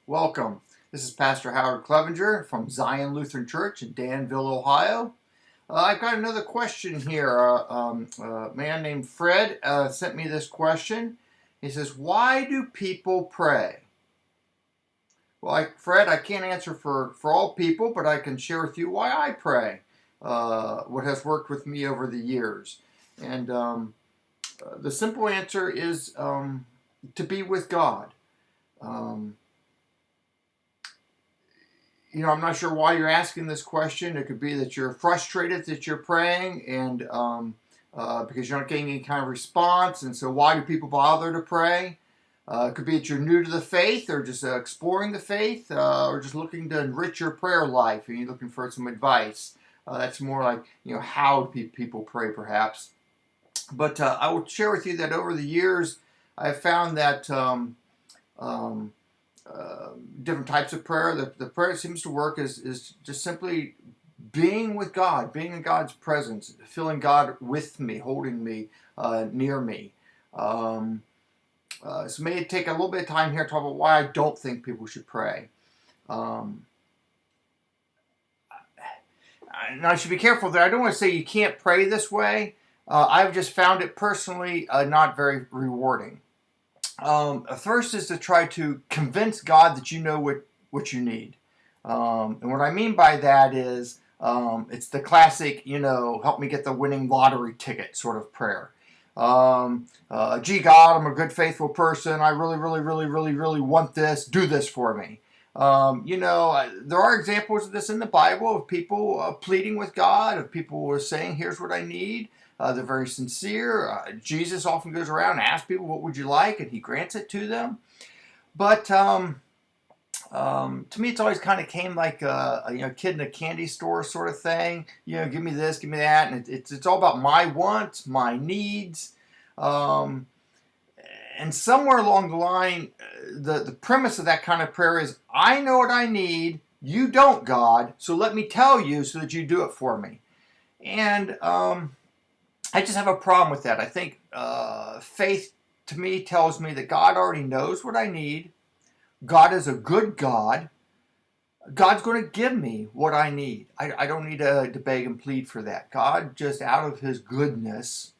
Welcome. This is Pastor Howard Clevenger from Zion Lutheran Church in Danville, Ohio. I've got another question here. A man named Fred sent me this question. He says, why do people pray? Well, Fred, I can't answer for all people, but I can share with you why I pray, what has worked with me over the years. And the simple answer is to be with God. I'm not sure why you're asking this question. It could be that you're frustrated that you're praying and because you're not getting any kind of response. And so why do people bother to pray? It could be that you're new to the faith or just exploring the faith or just looking to enrich your prayer life and you're looking for some advice. That's more like, how do people pray perhaps. But I will share with you that over the years, I've found that different types of prayer. The prayer that seems to work is just simply being with God, being in God's presence, feeling God with me, holding me, near me. So may take a little bit of time here to talk about why I don't think people should pray. And I should be careful there. I don't want to say you can't pray this way. I've just found it personally not very rewarding. First is to try to convince God that you know what you need. And what I mean by that is it's the classic, help me get the winning lottery ticket sort of prayer. Gee, God, I'm a good, faithful person. I really, really, really, really, really want this. Do this for me. There are examples of this in the Bible of people pleading with God, of people who are saying, here's what I need. They're very sincere. Jesus often goes around and asks people, what would you like? And he grants it to them. But to me, it's always kind of came like a kid in a candy store sort of thing. Give me this, give me that. And it's all about my wants, my needs. And somewhere along the line, the premise of that kind of prayer is, I know what I need. You don't, God. So let me tell you so that you do it for me. And I just have a problem with that. I think faith to me tells me that God already knows what I need. God is a good God. God's going to give me what I need. I don't need to beg and plead for that. God, just out of his goodness,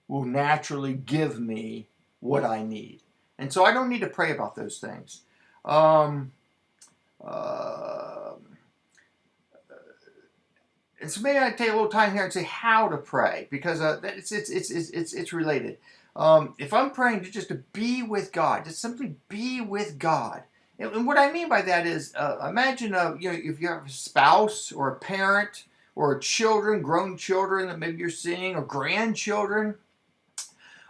will naturally give me what I need. And so I don't need to pray about those things. And so maybe I take a little time here and say how to pray, because it's related. If I'm praying just to be with God, just simply be with God. And what I mean by that is, imagine if you have a spouse or a parent or children, grown children that maybe you're seeing, or grandchildren.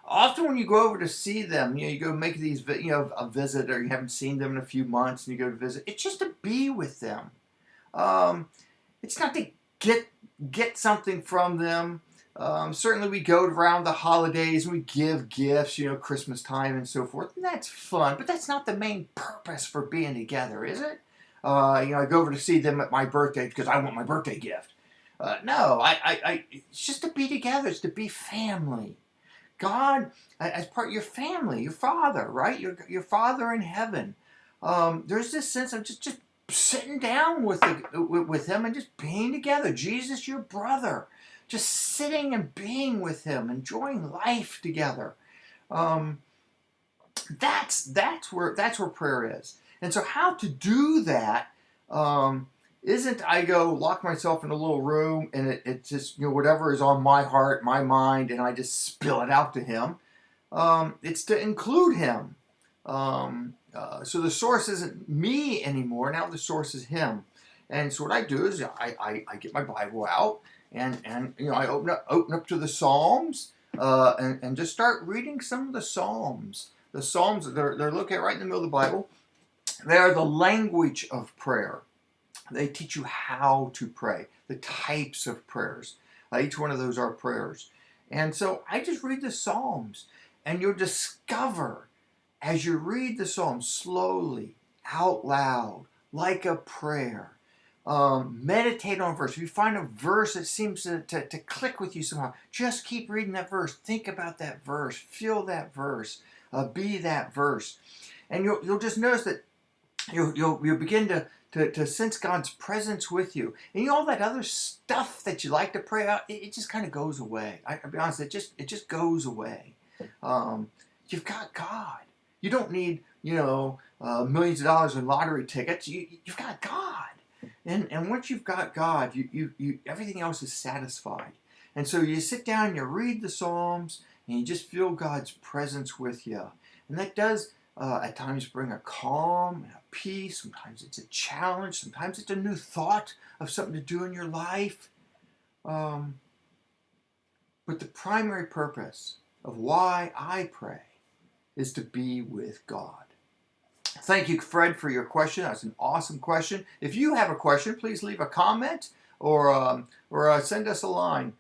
Often when you go over to see them, you go make these, a visit, or you haven't seen them in a few months and you go to visit. It's just to be with them. It's not to get something from them. Certainly we go around the holidays and we give gifts, Christmas time and so forth, and that's fun, but that's not the main purpose for being together, is it? I go over to see them at my birthday because I want my birthday gift. No, it's just to be together. It's to be family. God, as part of your family, your father, right? Your father in heaven. There's this sense of just sitting down with him and just being together. Jesus, your brother, just sitting and being with him, enjoying life together. That's where prayer is. And so how to do that isn't I go lock myself in a little room and it just whatever is on my heart, my mind, and I just spill it out to him. It's to include him. So the source isn't me anymore. Now the source is him. And so what I do is I get my Bible out and I open up to the Psalms and just start reading some of the Psalms. The Psalms, they're located right in the middle of the Bible. They are the language of prayer. They teach you how to pray, the types of prayers. Each one of those are prayers. And so I just read the Psalms, and you'll discover as you read the Psalms slowly, out loud, like a prayer, meditate on a verse. If you find a verse that seems to click with you somehow, just keep reading that verse. Think about that verse. Feel that verse. Be that verse. And you'll just notice that you'll begin to sense God's presence with you. And all that other stuff that you like to pray out, it just kind of goes away. I'll be honest, it just goes away. You've got God. You don't need, millions of dollars in lottery tickets. You've got God. And once you've got God, you everything else is satisfied. And so you sit down and you read the Psalms and you just feel God's presence with you. And that does at times bring a calm and a peace. Sometimes it's a challenge. Sometimes it's a new thought of something to do in your life. But the primary purpose of why I pray is to be with God. Thank you, Fred, for your question. That's an awesome question. If you have a question, please leave a comment or send us a line.